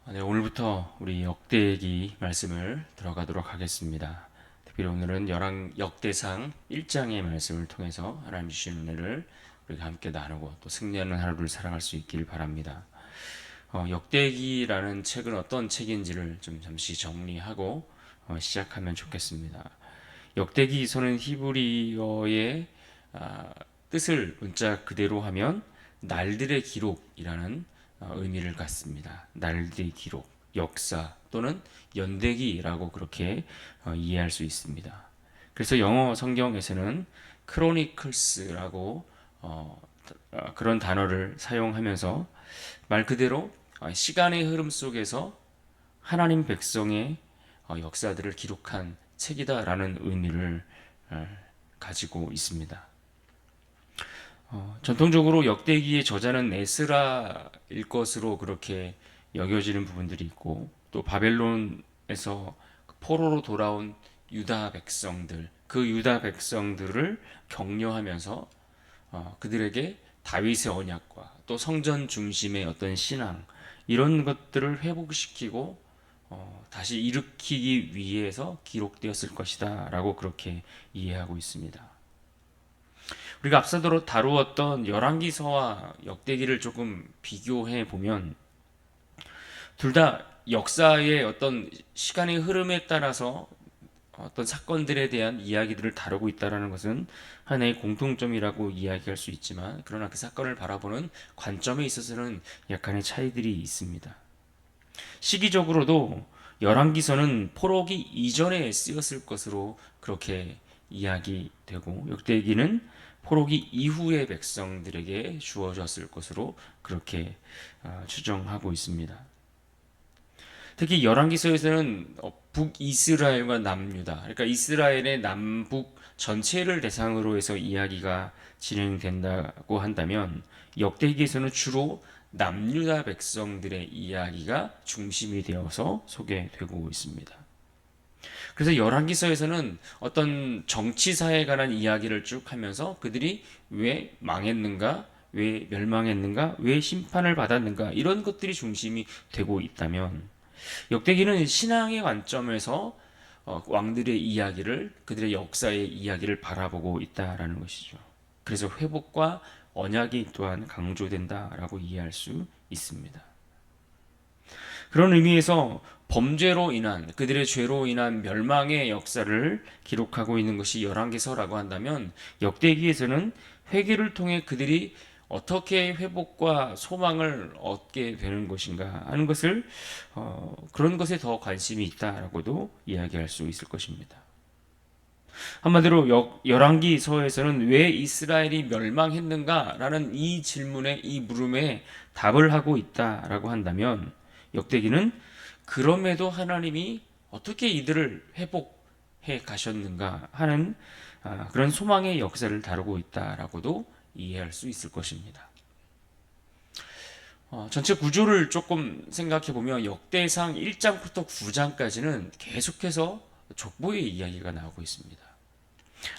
네, 오늘부터 우리 역대기 말씀을 들어가도록 하겠습니다. 특별히 오늘은 역대상 1장의 말씀을 통해서 하나님 주신 은혜를 우리가 함께 나누고 또 승리하는 하루를 살아갈 수 있길 바랍니다. 역대기라는 책은 어떤 책인지를 좀 잠시 정리하고 시작하면 좋겠습니다. 역대기서는 히브리어의 뜻을 문자 그대로 하면 날들의 기록이라는 의미를 갖습니다. 날들의 기록, 역사 또는 연대기라고 그렇게 이해할 수 있습니다. 그래서 영어 성경에서는 크로니클스라고 그런 단어를 사용하면서 말 그대로 시간의 흐름 속에서 하나님 백성의 역사들을 기록한 책이다라는 의미를 가지고 있습니다. 전통적으로 역대기의 저자는 에스라일 것으로 그렇게 여겨지는 부분들이 있고 또 바벨론에서 포로로 돌아온 유다 백성들 그 유다 백성들을 격려하면서 그들에게 다윗의 언약과 또 성전 중심의 어떤 신앙 이런 것들을 회복시키고 다시 일으키기 위해서 기록되었을 것이다 라고 그렇게 이해하고 있습니다. 우리가 앞서도 다루었던 열왕기서와 역대기를 조금 비교해 보면 둘 다 역사의 어떤 시간의 흐름에 따라서 어떤 사건들에 대한 이야기들을 다루고 있다는 것은 하나의 공통점이라고 이야기할 수 있지만 그러나 그 사건을 바라보는 관점에 있어서는 약간의 차이들이 있습니다. 시기적으로도 열왕기서는 포로기 이전에 쓰였을 것으로 그렇게 이야기되고 역대기는 포로기 이후의 백성들에게 주어졌을 것으로 그렇게 추정하고 있습니다. 특히 열왕기서에서는 북이스라엘과 남유다, 그러니까 이스라엘의 남북 전체를 대상으로 해서 이야기가 진행된다고 한다면 역대기에서는 주로 남유다 백성들의 이야기가 중심이 되어서 소개되고 있습니다. 그래서 열왕기서에서는 어떤 정치사에 관한 이야기를 쭉 하면서 그들이 왜 망했는가, 왜 멸망했는가, 왜 심판을 받았는가 이런 것들이 중심이 되고 있다면 역대기는 신앙의 관점에서 왕들의 이야기를 그들의 역사의 이야기를 바라보고 있다라는 것이죠. 그래서 회복과 언약이 또한 강조된다라고 이해할 수 있습니다. 그런 의미에서 범죄로 인한 그들의 죄로 인한 멸망의 역사를 기록하고 있는 것이 열왕기서라고 한다면 역대기에서는 회개를 통해 그들이 어떻게 회복과 소망을 얻게 되는 것인가 하는 것을 그런 것에 더 관심이 있다라고도 이야기할 수 있을 것입니다. 한마디로 열왕기서에서는 왜 이스라엘이 멸망했는가라는 이 질문에 이 물음에 답을 하고 있다라고 한다면 역대기는 그럼에도 하나님이 어떻게 이들을 회복해 가셨는가 하는 그런 소망의 역사를 다루고 있다라고도 이해할 수 있을 것입니다. 전체 구조를 조금 생각해 보면 역대상 1장부터 9장까지는 계속해서 족보의 이야기가 나오고 있습니다.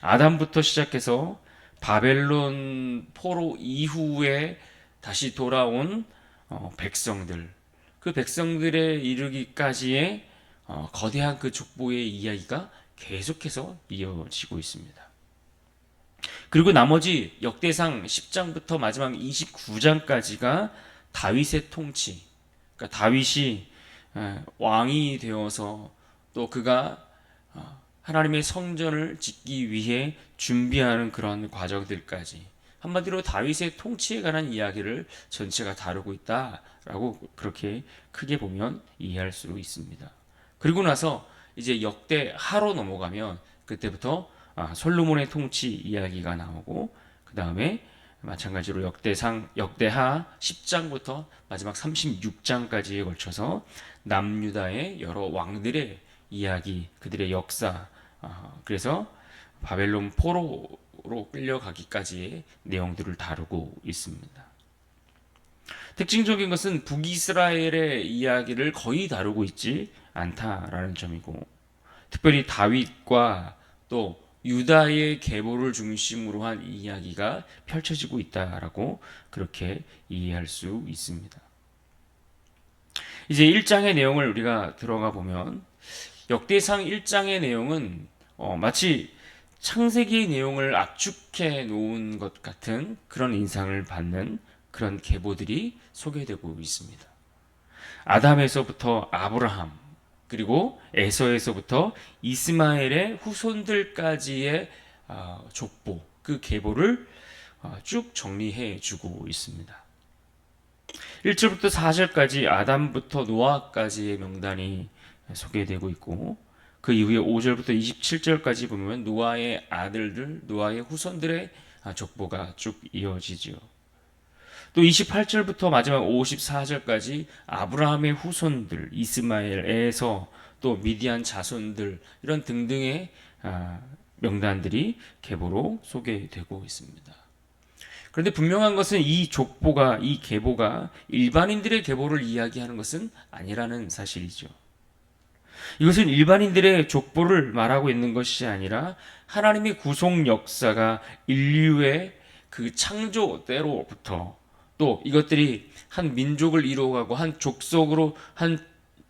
아담부터 시작해서 바벨론 포로 이후에 다시 돌아온 백성들, 그 백성들에 이르기까지의 거대한 그 족보의 이야기가 계속해서 이어지고 있습니다. 그리고 나머지 역대상 10장부터 마지막 29장까지가 다윗의 통치, 그러니까 다윗이 왕이 되어서 또 그가 하나님의 성전을 짓기 위해 준비하는 그런 과정들까지 한마디로 다윗의 통치에 관한 이야기를 전체가 다루고 있다라고 그렇게 크게 보면 이해할 수 있습니다. 그리고 나서 이제 역대하로 넘어가면 그때부터 솔로몬의 통치 이야기가 나오고 그 다음에 마찬가지로 역대하 10장부터 마지막 36장까지에 걸쳐서 남유다의 여러 왕들의 이야기, 그들의 역사, 그래서 바벨론 포로로 끌려가기까지의 내용들을 다루고 있습니다. 특징적인 것은 북이스라엘의 이야기를 거의 다루고 있지 않다라는 점이고, 특별히 다윗과 또 유다의 계보를 중심으로 한 이야기가 펼쳐지고 있다라고 그렇게 이해할 수 있습니다. 이제 1장의 내용을 우리가 들어가 보면 역대상 1장의 내용은 마치 창세기의 내용을 압축해 놓은 것 같은 그런 인상을 받는 그런 계보들이 소개되고 있습니다. 아담에서부터 아브라함, 그리고 에서에서부터 이스마엘의 후손들까지의 족보, 그 계보를 쭉 정리해 주고 있습니다. 1절부터 4절까지 아담부터 노아까지의 명단이 소개되고 있고, 그 이후에 5절부터 27절까지 보면 노아의 아들들, 노아의 후손들의 족보가 쭉 이어지죠. 또 28절부터 마지막 54절까지 아브라함의 후손들, 이스마엘, 에서, 또 미디안 자손들, 이런 등등의 명단들이 계보로 소개되고 있습니다. 그런데 분명한 것은 이 족보가, 이 계보가 일반인들의 계보를 이야기하는 것은 아니라는 사실이죠. 이것은 일반인들의 족보를 말하고 있는 것이 아니라 하나님의 구속 역사가 인류의 그 창조 때로부터 또 이것들이 한 민족을 이루어가고 한 족속으로, 한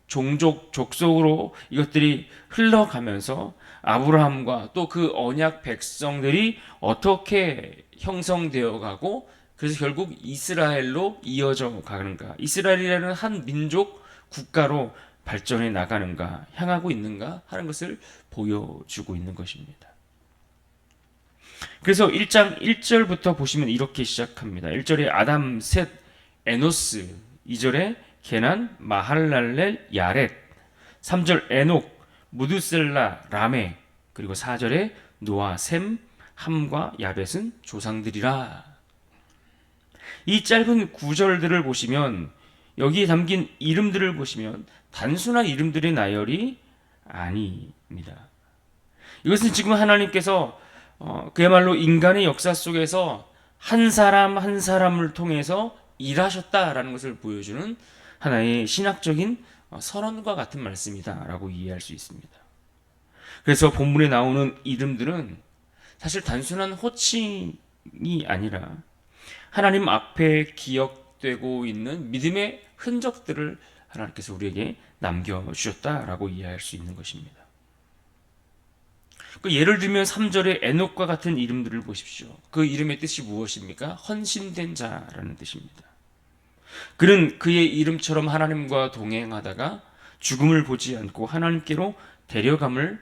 종족, 족속으로 이것들이 흘러가면서 아브라함과 또 그 언약 백성들이 어떻게 형성되어 가고, 그래서 결국 이스라엘로 이어져 가는가, 이스라엘이라는 한 민족 국가로 발전해 나가는가, 향하고 있는가 하는 것을 보여주고 있는 것입니다. 그래서 1장 1절부터 보시면 이렇게 시작합니다. 1절에 아담, 셋, 에노스, 2절에 게난, 마할랄렐, 야렛, 3절 에녹, 무드셀라, 라메, 그리고 4절에 노아, 셈, 함과 야벳은 조상들이라. 이 짧은 구절들을 보시면, 여기에 담긴 이름들을 보시면 단순한 이름들의 나열이 아닙니다. 이것은 지금 하나님께서 그야말로 인간의 역사 속에서 한 사람 한 사람을 통해서 일하셨다라는 것을 보여주는 하나의 신학적인 선언과 같은 말씀이다라고 이해할 수 있습니다. 그래서 본문에 나오는 이름들은 사실 단순한 호칭이 아니라 하나님 앞에 기억되고 있는 믿음의 흔적들을 하나님께서 우리에게 남겨주셨다라고 이해할 수 있는 것입니다. 예를 들면 3절의 에녹과 같은 이름들을 보십시오. 그 이름의 뜻이 무엇입니까? 헌신된 자라는 뜻입니다. 그는 그의 이름처럼 하나님과 동행하다가 죽음을 보지 않고 하나님께로 데려감을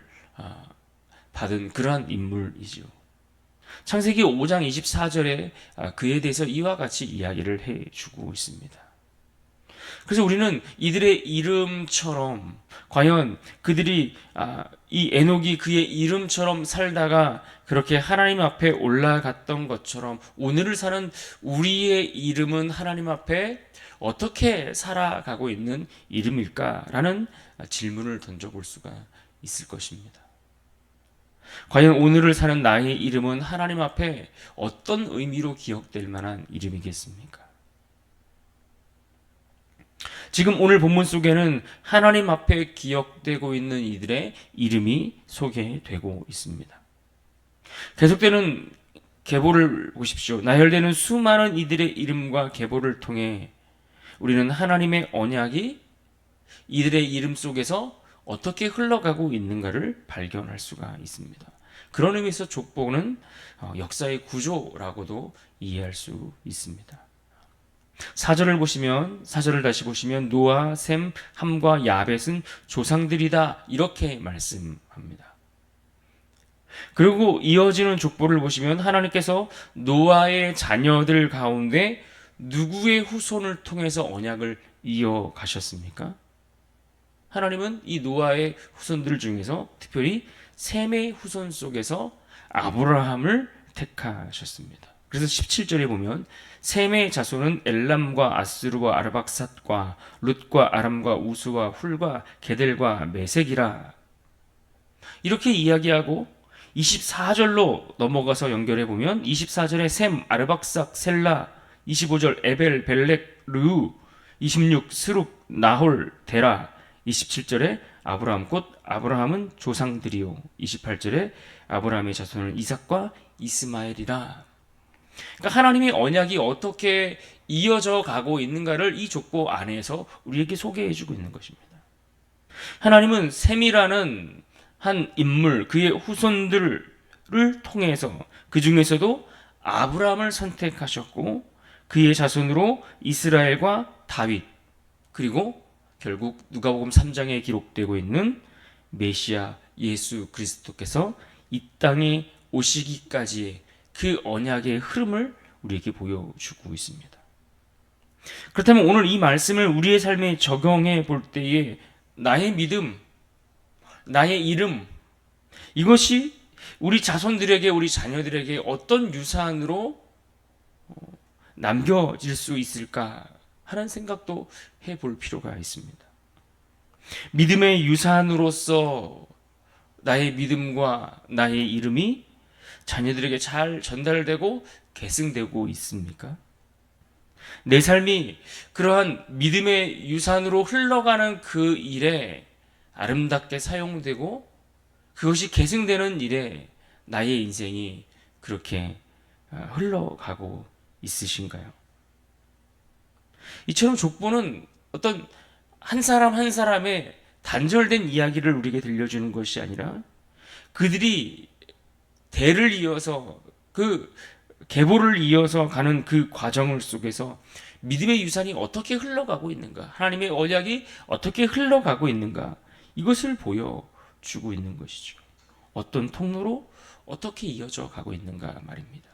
받은 그러한 인물이죠. 창세기 5장 24절에 그에 대해서 이와 같이 이야기를 해주고 있습니다. 그래서 우리는 이들의 이름처럼, 과연 그들이 이 에녹이 그의 이름처럼 살다가 그렇게 하나님 앞에 올라갔던 것처럼 오늘을 사는 우리의 이름은 하나님 앞에 어떻게 살아가고 있는 이름일까라는 질문을 던져볼 수가 있을 것입니다. 과연 오늘을 사는 나의 이름은 하나님 앞에 어떤 의미로 기억될 만한 이름이겠습니까? 지금 오늘 본문 속에는 하나님 앞에 기억되고 있는 이들의 이름이 소개되고 있습니다. 계속되는 계보를 보십시오. 나열되는 수많은 이들의 이름과 계보를 통해 우리는 하나님의 언약이 이들의 이름 속에서 어떻게 흘러가고 있는가를 발견할 수가 있습니다. 그런 의미에서 족보는 역사의 구조라고도 이해할 수 있습니다. 4절을 다시 보시면 노아, 셈, 함과 야벳은 조상들이다 이렇게 말씀합니다. 그리고 이어지는 족보를 보시면 하나님께서 노아의 자녀들 가운데 누구의 후손을 통해서 언약을 이어가셨습니까? 하나님은 이 노아의 후손들 중에서 특별히 셈의 후손 속에서 아브라함을 택하셨습니다. 그래서 17절에 보면 셈의 자손은 엘람과 아스루와 아르박삿과 룻과 아람과 우스와 훌과 게델과 메색이라. 이렇게 이야기하고 24절로 넘어가서 연결해 보면 24절에 셈, 아르박삭, 셀라, 25절 에벨, 벨렉, 르우, 26 스룩, 나홀, 데라, 27절에 아브라함 곧 아브라함은 조상들이요, 28절에 아브라함의 자손은 이삭과 이스마엘이라. 그러니까 하나님의 언약이 어떻게 이어져 가고 있는가를 이 족보 안에서 우리에게 소개해 주고 있는 것입니다. 하나님은 셈이라는 한 인물, 그의 후손들을 통해서 그 중에서도 아브라함을 선택하셨고 그의 자손으로 이스라엘과 다윗, 그리고 결국 누가복음 3장에 기록되고 있는 메시아 예수 그리스도께서 이 땅에 오시기까지의 그 언약의 흐름을 우리에게 보여주고 있습니다. 그렇다면 오늘 이 말씀을 우리의 삶에 적용해 볼 때에 나의 믿음, 나의 이름, 이것이 우리 자손들에게, 우리 자녀들에게 어떤 유산으로 남겨질 수 있을까 하는 생각도 해볼 필요가 있습니다. 믿음의 유산으로서 나의 믿음과 나의 이름이 자녀들에게 잘 전달되고 계승되고 있습니까? 내 삶이 그러한 믿음의 유산으로 흘러가는 그 일에 아름답게 사용되고 그것이 계승되는 일에 나의 인생이 그렇게 흘러가고 있으신가요? 이처럼 족보는 어떤 한 사람 한 사람의 단절된 이야기를 우리에게 들려주는 것이 아니라 그들이 대를 이어서 그 계보를 이어서 가는 그 과정을 속에서 믿음의 유산이 어떻게 흘러가고 있는가, 하나님의 언약이 어떻게 흘러가고 있는가, 이것을 보여주고 있는 것이죠. 어떤 통로로 어떻게 이어져 가고 있는가 말입니다.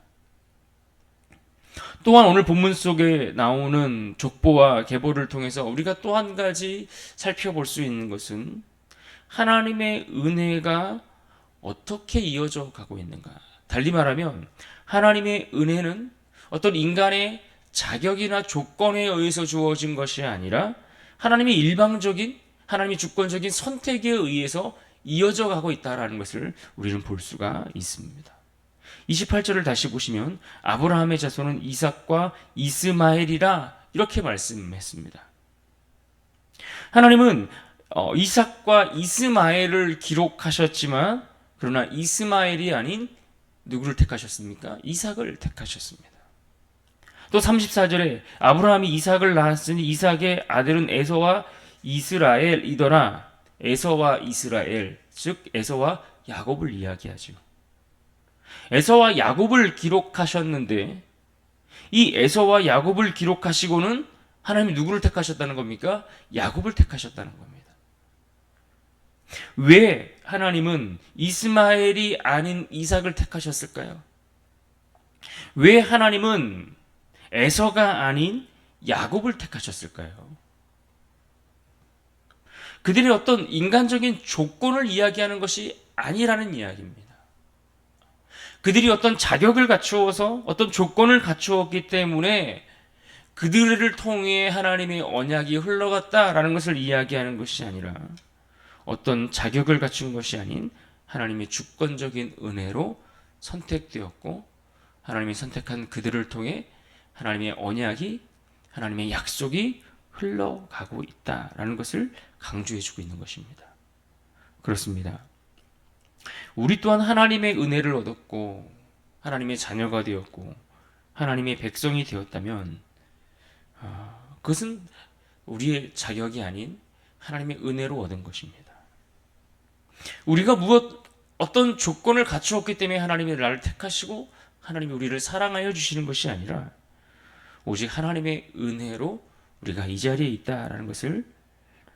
또한 오늘 본문 속에 나오는 족보와 계보를 통해서 우리가 또 한 가지 살펴볼 수 있는 것은 하나님의 은혜가 어떻게 이어져 가고 있는가. 달리 말하면 하나님의 은혜는 어떤 인간의 자격이나 조건에 의해서 주어진 것이 아니라 하나님의 일방적인, 하나님의 주권적인 선택에 의해서 이어져 가고 있다는 것을 우리는 볼 수가 있습니다. 28절을 다시 보시면 아브라함의 자손은 이삭과 이스마엘이라 이렇게 말씀했습니다. 하나님은 이삭과 이스마엘을 기록하셨지만 그러나 이스마엘이 아닌 누구를 택하셨습니까? 이삭을 택하셨습니다. 또 34절에 아브라함이 이삭을 낳았으니 이삭의 아들은 에서와 이스라엘이더라. 에서와 이스라엘, 즉 에서와 야곱을 이야기하죠. 에서와 야곱을 기록하셨는데 이 에서와 야곱을 기록하시고는 하나님이 누구를 택하셨다는 겁니까? 야곱을 택하셨다는 겁니다. 왜 하나님은 이스마엘이 아닌 이삭을 택하셨을까요? 왜 하나님은 에서가 아닌 야곱을 택하셨을까요? 그들의 어떤 인간적인 조건을 이야기하는 것이 아니라는 이야기입니다. 그들이 어떤 자격을 갖추어서 어떤 조건을 갖추었기 때문에 그들을 통해 하나님의 언약이 흘러갔다라는 것을 이야기하는 것이 아니라 어떤 자격을 갖춘 것이 아닌 하나님의 주권적인 은혜로 선택되었고 하나님이 선택한 그들을 통해 하나님의 언약이, 하나님의 약속이 흘러가고 있다라는 것을 강조해주고 있는 것입니다. 그렇습니다. 우리 또한 하나님의 은혜를 얻었고 하나님의 자녀가 되었고 하나님의 백성이 되었다면 그것은 우리의 자격이 아닌 하나님의 은혜로 얻은 것입니다. 우리가 어떤 조건을 갖추었기 때문에 하나님이 나를 택하시고 하나님이 우리를 사랑하여 주시는 것이 아니라 오직 하나님의 은혜로 우리가 이 자리에 있다라는 것을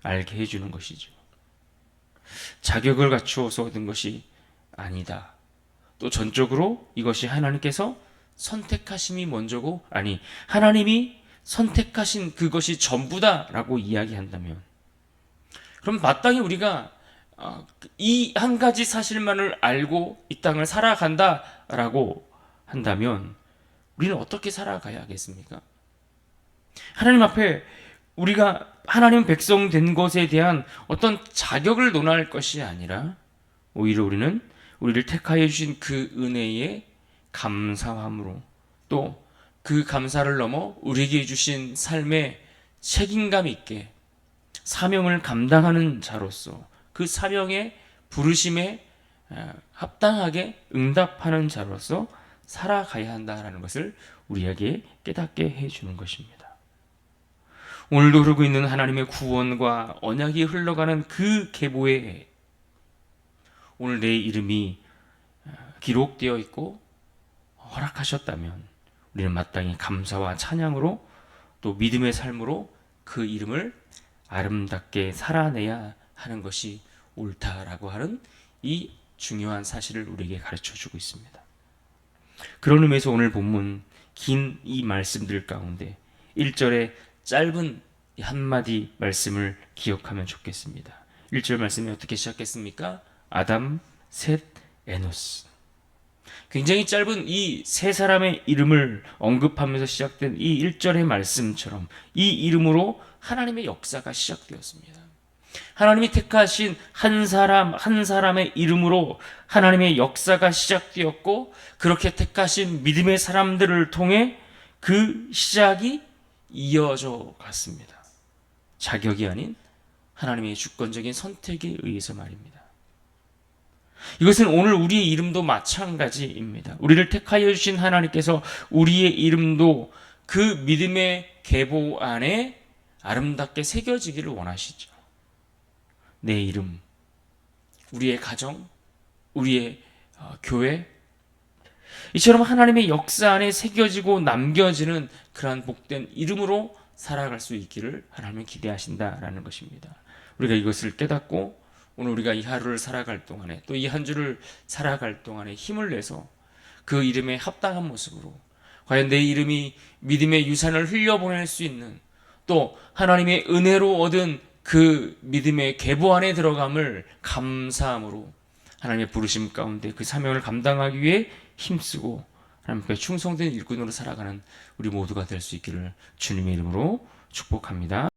알게 해주는 것이죠. 자격을 갖추어서 얻은 것이 아니다. 또 전적으로 이것이 하나님께서 선택하심이 먼저고, 아니 하나님이 선택하신 그것이 전부다라고 이야기한다면, 그럼 마땅히 우리가 이 한 가지 사실만을 알고 이 땅을 살아간다라고 한다면 우리는 어떻게 살아가야겠습니까? 하나님 앞에 우리가 하나님 백성 된 것에 대한 어떤 자격을 논할 것이 아니라 오히려 우리는 우리를 택하여 주신 그 은혜에 감사함으로, 또 그 감사를 넘어 우리에게 주신 삶에 책임감 있게 사명을 감당하는 자로서 그 사명의 부르심에 합당하게 응답하는 자로서 살아가야 한다라는 것을 우리에게 깨닫게 해주는 것입니다. 오늘도 흐르고 있는 하나님의 구원과 언약이 흘러가는 그 계보에 오늘 내 이름이 기록되어 있고 허락하셨다면 우리는 마땅히 감사와 찬양으로 또 믿음의 삶으로 그 이름을 아름답게 살아내야 하는 것이 옳다라고 하는 이 중요한 사실을 우리에게 가르쳐 주고 있습니다. 그런 의미에서 오늘 본문 긴 이 말씀들 가운데 1절에 짧은 한마디 말씀을 기억하면 좋겠습니다. 1절 말씀이 어떻게 시작했습니까? 아담, 셋, 에노스. 굉장히 짧은 이 세 사람의 이름을 언급하면서 시작된 이 1절의 말씀처럼 이 이름으로 하나님의 역사가 시작되었습니다. 하나님이 택하신 한 사람 한 사람의 이름으로 하나님의 역사가 시작되었고, 그렇게 택하신 믿음의 사람들을 통해 그 시작이 이어져 갔습니다. 자격이 아닌 하나님의 주권적인 선택에 의해서 말입니다. 이것은 오늘 우리의 이름도 마찬가지입니다. 우리를 택하여 주신 하나님께서 우리의 이름도 그 믿음의 계보 안에 아름답게 새겨지기를 원하시죠. 내 이름, 우리의 가정, 우리의 교회, 이처럼 하나님의 역사 안에 새겨지고 남겨지는 그러한 복된 이름으로 살아갈 수 있기를 하나님은 기대하신다라는 것입니다. 우리가 이것을 깨닫고 오늘 우리가 이 하루를 살아갈 동안에 또 이 한 주를 살아갈 동안에 힘을 내서 그 이름에 합당한 모습으로 과연 내 이름이 믿음의 유산을 흘려보낼 수 있는, 또 하나님의 은혜로 얻은 그 믿음의 계보 안에 들어감을 감사함으로 하나님의 부르심 가운데 그 사명을 감당하기 위해 힘쓰고 하나님께 충성된 일꾼으로 살아가는 우리 모두가 될 수 있기를 주님의 이름으로 축복합니다.